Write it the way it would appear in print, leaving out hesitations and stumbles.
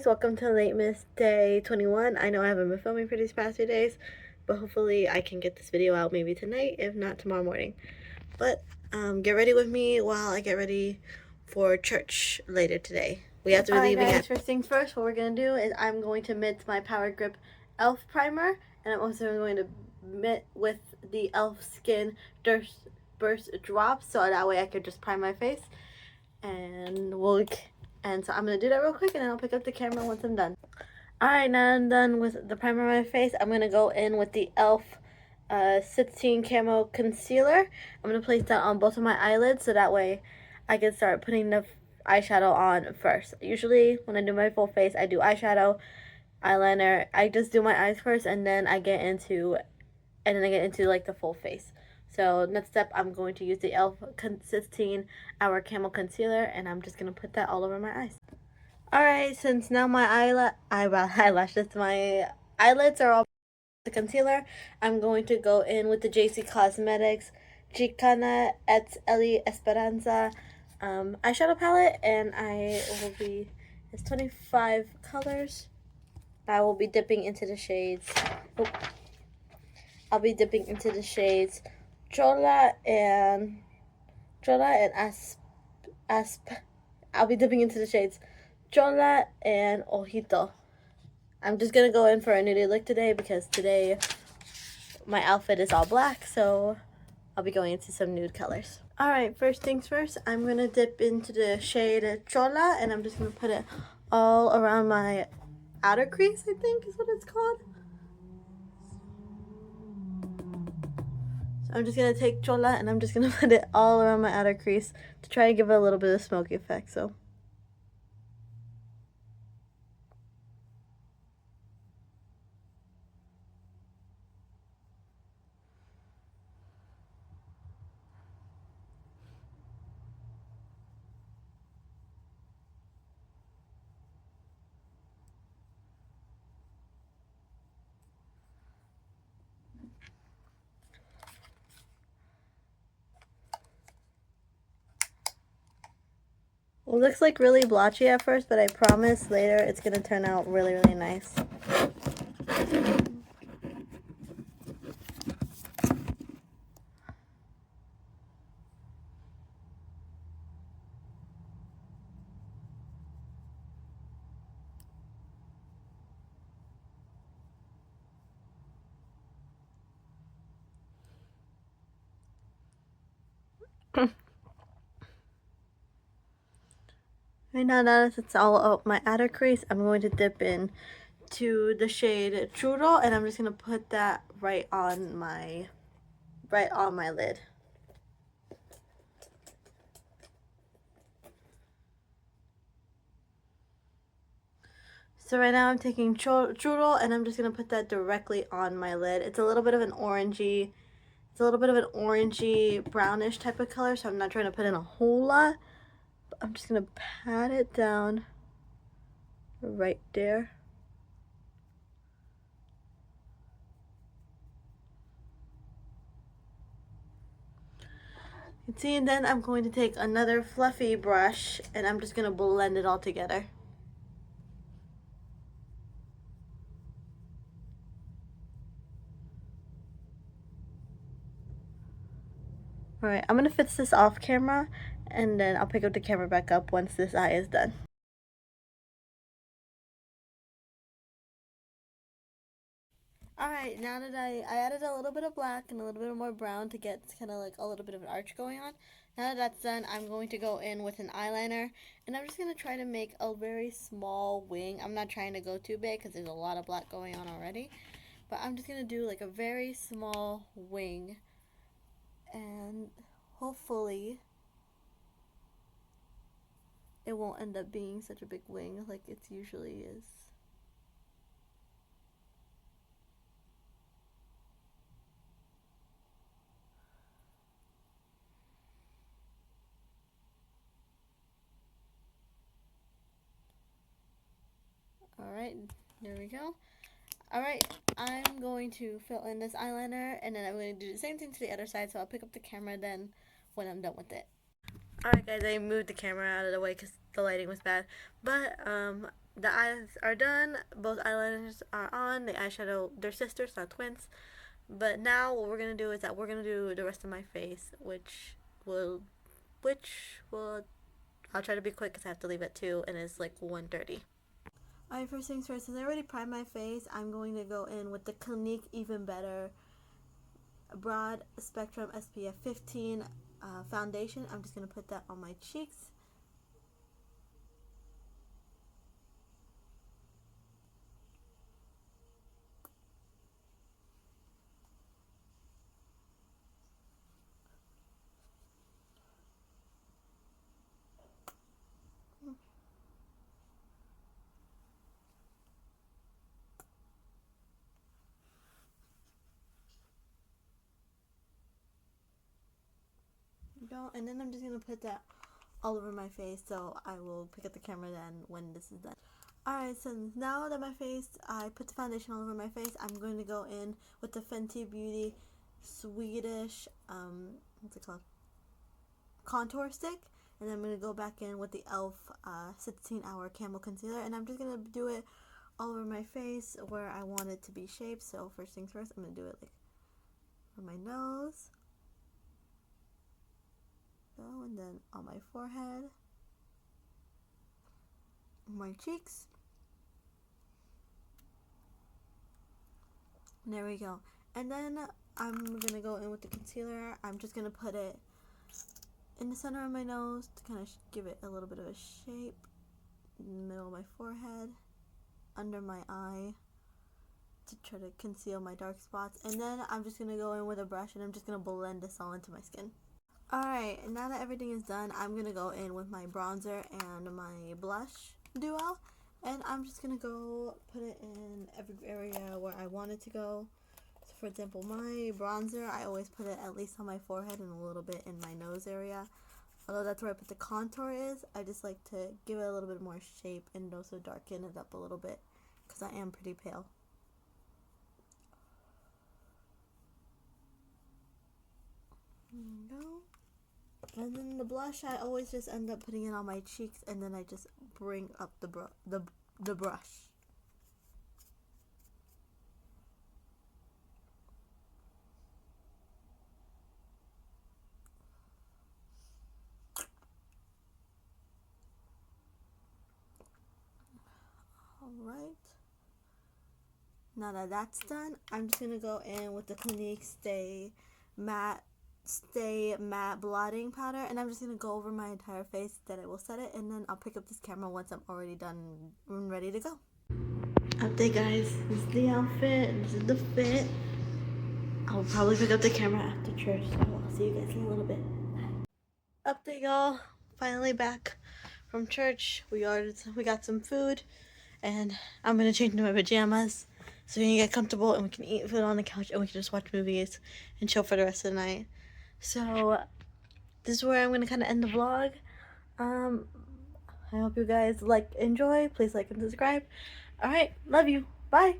welcome to Late Miss Day 21. I know I haven't been filming for these past few days, but hopefully I can get this video out maybe tonight, if not tomorrow morning. But get ready with me while I get ready for church later today. We have to be leaving. Alright guys, first things first, what we're going to do is I'm going to mitt my Power Grip e.l.f. primer, and I'm also going to mitt with the e.l.f. Skin Burst Drops, so that way I could just prime my face. And so I'm going to do that real quick, and then I'll pick up the camera once I'm done. Alright, now I'm done with the primer on my face. I'm going to go in with the e.l.f. 16 Camo Concealer. I'm going to place that on both of my eyelids so that way I can start putting the eyeshadow on first. Usually when I do my full face, I do eyeshadow, eyeliner. I just do my eyes first, and then I get into like the full face. So next step, I'm going to use the e.l.f. 16 Hour Camo Concealer, and I'm just going to put that all over my eyes. Alright, since now my eyelashes, my eyelids are all the concealer, I'm going to go in with the JC Cosmetics Chicana et Eli Esperanza eyeshadow palette, and it's 25 colors. I will be dipping into the shades. I'll be dipping into the shades Chola and I'll be dipping into the shades Chola and Ojito. I'm just gonna go in for a nudie look today because today my outfit is all black, so I'll be going into some nude colors. Alright, first things first, I'm gonna dip into the shade Chola, and I'm just gonna put it all around my outer crease, I think is what it's called. So I'm just gonna take Chola and I'm just gonna put it all around my outer crease to try and give it a little bit of smoky effect. So it looks like really blotchy at first, but I promise later it's gonna turn out really, really nice. Right now that it's all up my outer crease, I'm going to dip in to the shade Churro, and I'm just gonna put that right on my lid. So right now I'm taking Churro, and I'm just gonna put that directly on my lid. It's a little bit of an orangey brownish type of color, so I'm not trying to put in a whole lot. But I'm just gonna pat it down right there. You can see, and then I'm going to take another fluffy brush and I'm just gonna blend it all together. Alright, I'm gonna fix this off camera, and then I'll pick up the camera back up once this eye is done. Alright, now that I added a little bit of black and a little bit more brown to get kind of like a little bit of an arch going on. Now that that's done, I'm going to go in with an eyeliner, and I'm just going to try to make a very small wing. I'm not trying to go too big because there's a lot of black going on already. But I'm just going to do like a very small wing, and hopefully it won't end up being such a big wing like it usually is. Alright, there we go. Alright, I'm going to fill in this eyeliner, and then I'm going to do the same thing to the other side, so I'll pick up the camera then when I'm done with it. Alright guys, I moved the camera out of the way because the lighting was bad. But the eyes are done. Both eyeliners are on. The eyeshadow, they're sisters, not twins. But now what we're gonna do is that we're gonna do the rest of my face, will, which will, I'll try to be quick because I have to leave at 2 and it's like 1:30. Alright, first things first, since I already primed my face, I'm going to go in with the Clinique Even Better Broad Spectrum SPF 15 foundation. I'm just going to put that on my cheeks. Go, and then I'm just going to put that all over my face, so I will pick up the camera then when this is done. Alright, so now that I put the foundation all over my face, I'm going to go in with the Fenty Beauty Swedish, what's it called? Contour stick. And then I'm going to go back in with the e.l.f. 16-hour Camo Concealer. And I'm just going to do it all over my face where I want it to be shaped. So first things first, I'm going to do it like on my nose. Go, and then on my forehead. My cheeks. There we go. And then I'm going to go in with the concealer. I'm just going to put it in the center of my nose to kind of give it a little bit of a shape. In the middle of my forehead. Under my eye. To try to conceal my dark spots. And then I'm just going to go in with a brush and I'm just going to blend this all into my skin. Alright, now that everything is done, I'm going to go in with my bronzer and my blush duo. And I'm just going to go put it in every area where I want it to go. So for example, my bronzer, I always put it at least on my forehead and a little bit in my nose area. Although that's where I put the contour is, I just like to give it a little bit more shape and also darken it up a little bit because I am pretty pale. There we go. And then the blush, I always just end up putting it on my cheeks, and then I just bring up the brush. Alright. Now that that's done, I'm just going to go in with the Clinique Stay Matte blotting powder, and I'm just going to go over my entire face, then I will set it, and then I'll pick up this camera once I'm already done and ready to go. Update guys, this is the outfit, this is the fit. I'll probably pick up the camera after church, so I'll see you guys in a little bit. Update y'all, finally back from church. We got some food, and I'm going to change into my pajamas so we can get comfortable and we can eat food on the couch and we can just watch movies and chill for the rest of the night. So this is where I'm going to kind of end the vlog. I hope you guys enjoy. Please like and subscribe. Alright, love you. Bye.